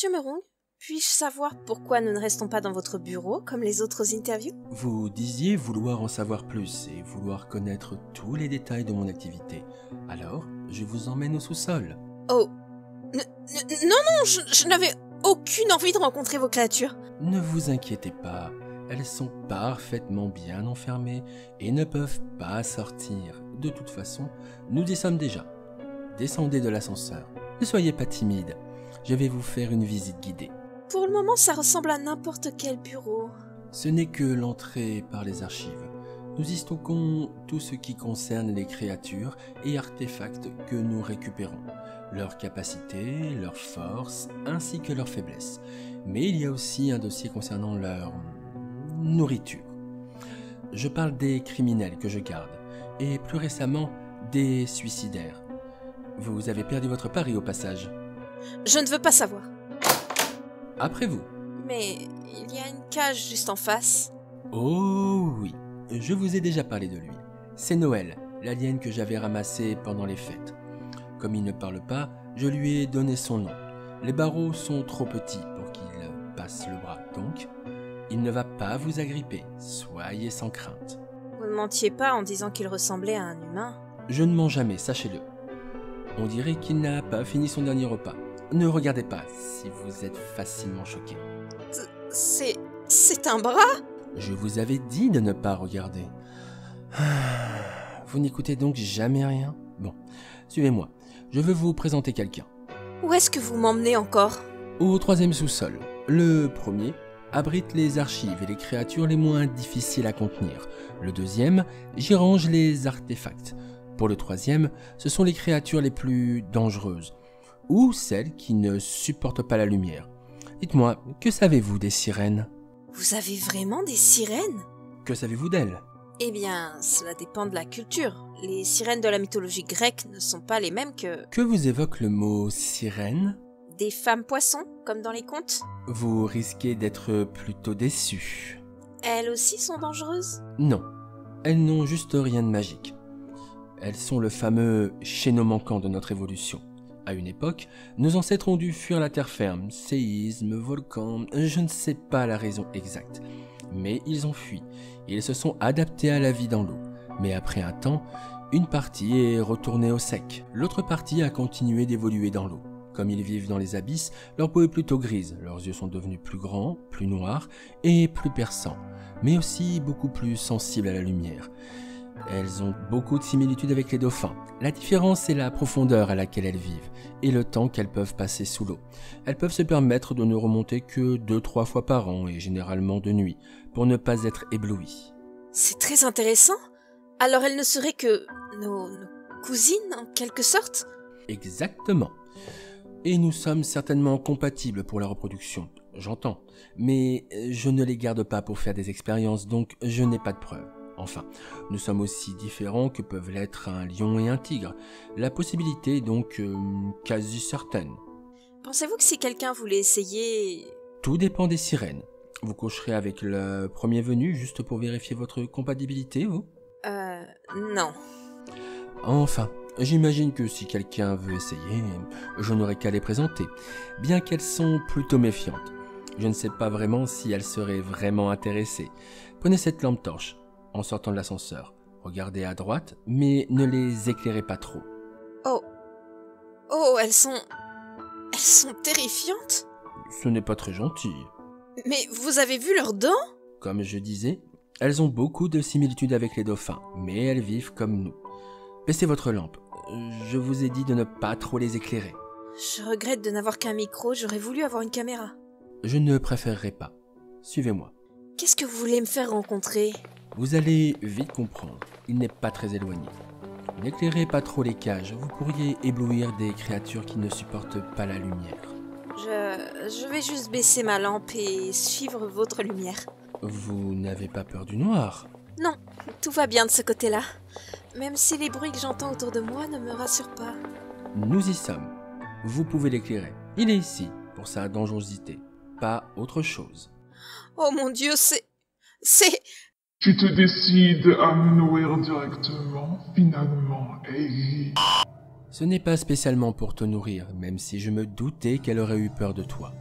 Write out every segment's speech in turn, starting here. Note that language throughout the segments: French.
Monsieur Meurong, puis-je savoir pourquoi nous ne restons pas dans votre bureau comme les autres interviews? Vous disiez vouloir en savoir plus et vouloir connaître tous les détails de mon activité. Alors, je vous emmène au sous-sol. Oh, non, je n'avais aucune envie de rencontrer vos créatures. Ne vous inquiétez pas, elles sont parfaitement bien enfermées et ne peuvent pas sortir. De toute façon, nous y sommes déjà. Descendez de l'ascenseur. Ne soyez pas timide. Je vais vous faire une visite guidée. Pour le moment, ça ressemble à n'importe quel bureau. Ce n'est que l'entrée par les archives. Nous y stockons tout ce qui concerne les créatures et artefacts que nous récupérons, leurs capacités, leurs forces, ainsi que leurs faiblesses. Mais il y a aussi un dossier concernant leur nourriture. Je parle des criminels que je garde, et plus récemment, des suicidaires. Vous avez perdu votre pari au passage. Je ne veux pas savoir. Après vous. Mais il y a une cage juste en face. Oh oui, je vous ai déjà parlé de lui. C'est Noël, l'alien que j'avais ramassé pendant les fêtes. Comme il ne parle pas, je lui ai donné son nom. Les barreaux sont trop petits pour qu'il passe le bras, donc il ne va pas vous agripper. Soyez sans crainte. Vous ne mentiez pas en disant qu'il ressemblait à un humain. Je ne mens jamais, sachez-le. On dirait qu'il n'a pas fini son dernier repas. Ne regardez pas si vous êtes facilement choqué. C'est un bras? Je vous avais dit de ne pas regarder. Vous n'écoutez donc jamais rien? Bon, suivez-moi. Je veux vous présenter quelqu'un. Où est-ce que vous m'emmenez encore? Au 3e sous-sol. Le premier abrite les archives et les créatures les moins difficiles à contenir. Le 2e, j'y range les artefacts. Pour le 3e, ce sont les créatures les plus dangereuses, ou celles qui ne supportent pas la lumière. Dites-moi, que savez-vous des sirènes? Vous avez vraiment des sirènes? Que savez-vous d'elles? Eh bien, cela dépend de la culture. Les sirènes de la mythologie grecque ne sont pas les mêmes que... Que vous évoque le mot sirène? Des femmes poissons, comme dans les contes? Vous risquez d'être plutôt déçu. Elles aussi sont dangereuses? Non, elles n'ont juste rien de magique. Elles sont le fameux chaînon manquant de notre évolution. À une époque, nos ancêtres ont dû fuir la terre ferme, séisme, volcan, je ne sais pas la raison exacte. Mais ils ont fui, ils se sont adaptés à la vie dans l'eau. Mais après un temps, une partie est retournée au sec, l'autre partie a continué d'évoluer dans l'eau. Comme ils vivent dans les abysses, leur peau est plutôt grise, leurs yeux sont devenus plus grands, plus noirs et plus perçants, mais aussi beaucoup plus sensibles à la lumière. Elles ont beaucoup de similitudes avec les dauphins. La différence est la profondeur à laquelle elles vivent et le temps qu'elles peuvent passer sous l'eau. Elles peuvent se permettre de ne remonter que 2-3 fois par an et généralement de nuit pour ne pas être éblouies. C'est très intéressant. Alors elles ne seraient que nos cousines en quelque sorte? Exactement. Et nous sommes certainement compatibles pour la reproduction, j'entends. Mais je ne les garde pas pour faire des expériences, donc je n'ai pas de preuves. Enfin, nous sommes aussi différents que peuvent l'être un lion et un tigre. La possibilité est donc quasi certaine. Pensez-vous que si quelqu'un voulait essayer... Tout dépend des sirènes. Vous coucherez avec le premier venu juste pour vérifier votre compatibilité, vous? Non. Enfin, j'imagine que si quelqu'un veut essayer, je n'aurai qu'à les présenter, bien qu'elles sont plutôt méfiantes. Je ne sais pas vraiment si elles seraient vraiment intéressées. Prenez cette lampe torche. En sortant de l'ascenseur, regardez à droite, mais ne les éclairez pas trop. Oh, elles sont terrifiantes. Ce n'est pas très gentil. Mais vous avez vu leurs dents? Comme je disais, elles ont beaucoup de similitudes avec les dauphins, mais elles vivent comme nous. Baissez votre lampe. Je vous ai dit de ne pas trop les éclairer. Je regrette de n'avoir qu'un micro, j'aurais voulu avoir une caméra. Je ne préférerais pas. Suivez-moi. Qu'est-ce que vous voulez me faire rencontrer? Vous allez vite comprendre, il n'est pas très éloigné. N'éclairez pas trop les cages, vous pourriez éblouir des créatures qui ne supportent pas la lumière. Je vais juste baisser ma lampe et suivre votre lumière. Vous n'avez pas peur du noir? Non, tout va bien de ce côté-là. Même si les bruits que j'entends autour de moi ne me rassurent pas. Nous y sommes. Vous pouvez l'éclairer. Il est ici, pour sa dangerosité. Pas autre chose. Oh mon Dieu, c'est... Tu te décides à me nourrir directement, finalement, Ellie. Ce n'est pas spécialement pour te nourrir, même si je me doutais qu'elle aurait eu peur de toi.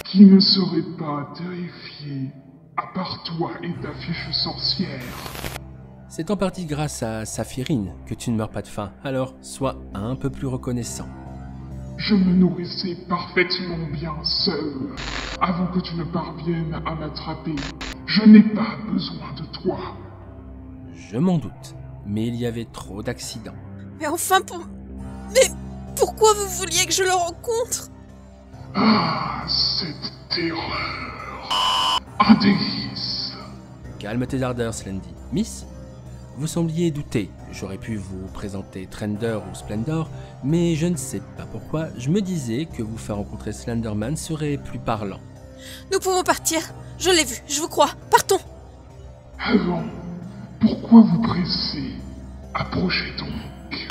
Qui ne serait pas terrifié, à part toi et ta fiche sorcière? C'est en partie grâce à Saphirine que tu ne meurs pas de faim, alors sois un peu plus reconnaissant. Je me nourrissais parfaitement bien seul, avant que tu ne parviennes à m'attraper. Je n'ai pas besoin de toi. Je m'en doute, mais il y avait trop d'accidents. Mais enfin, Mais pourquoi vous vouliez que je le rencontre? Ah, cette terreur. Un délice. Calme tes ardeurs, Slendy. Miss, vous sembliez douter. J'aurais pu vous présenter Trender ou Splendor, mais je ne sais pas pourquoi, je me disais que vous faire rencontrer Slenderman serait plus parlant. Nous pouvons partir. Je l'ai vu, je vous crois. Partons. Allons, pourquoi vous pressez? Approchez donc.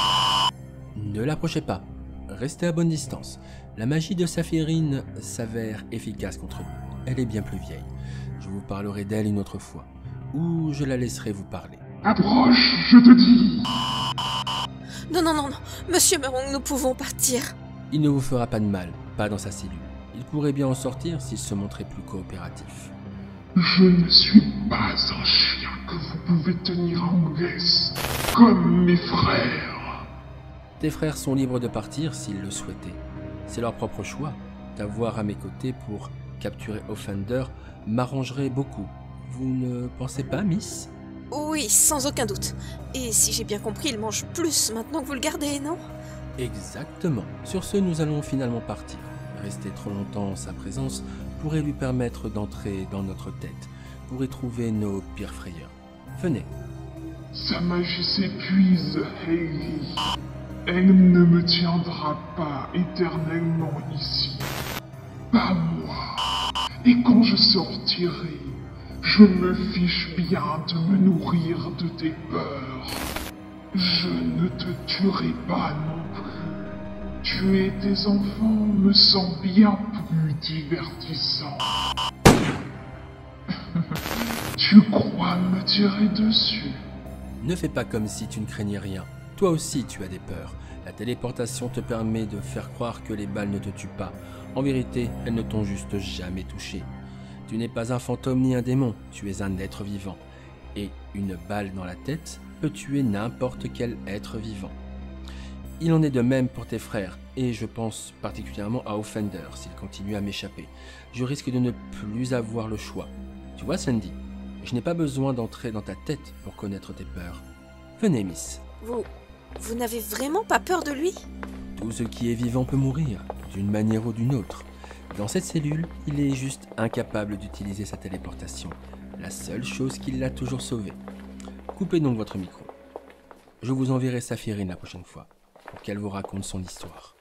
Ne l'approchez pas. Restez à bonne distance. La magie de Saphirine s'avère efficace contre vous. Elle est bien plus vieille. Je vous parlerai d'elle une autre fois, ou je la laisserai vous parler. Approche, je te dis. Non. Monsieur Merong, nous pouvons partir. Il ne vous fera pas de mal, pas dans sa cellule. Il pourrait bien en sortir s'il se montrait plus coopératif. Je ne suis pas un chien que vous pouvez tenir en laisse, comme mes frères. Tes frères sont libres de partir s'ils le souhaitaient. C'est leur propre choix. T'avoir à mes côtés pour capturer Offender m'arrangerait beaucoup. Vous ne pensez pas, Miss ? Oui, sans aucun doute. Et si j'ai bien compris, il mange plus maintenant que vous le gardez, non? Exactement. Sur ce, nous allons finalement partir. Rester trop longtemps en sa présence pourrait lui permettre d'entrer dans notre tête pour y trouver nos pires frayeurs. Venez. Sa magie s'épuise, Hayley. Elle ne me tiendra pas éternellement ici. Pas moi. Et quand je sortirai, je me fiche bien de me nourrir de tes peurs. Je ne te tuerai pas non plus. Tuer tes enfants me semble bien plus divertissant. Tu crois me tirer dessus? Ne fais pas comme si tu ne craignais rien. Toi aussi tu as des peurs. La téléportation te permet de faire croire que les balles ne te tuent pas. En vérité, elles ne t'ont juste jamais touché. Tu n'es pas un fantôme ni un démon, tu es un être vivant. Et une balle dans la tête peut tuer n'importe quel être vivant. Il en est de même pour tes frères, et je pense particulièrement à Offender s'il continue à m'échapper. Je risque de ne plus avoir le choix. Tu vois, Sandy, je n'ai pas besoin d'entrer dans ta tête pour connaître tes peurs. Venez, Miss. Vous n'avez vraiment pas peur de lui? Tout ce qui est vivant peut mourir, d'une manière ou d'une autre. Dans cette cellule, il est juste incapable d'utiliser sa téléportation. La seule chose qui l'a toujours sauvé. Coupez donc votre micro. Je vous enverrai Saphirine la prochaine fois, pour qu'elle vous raconte son histoire.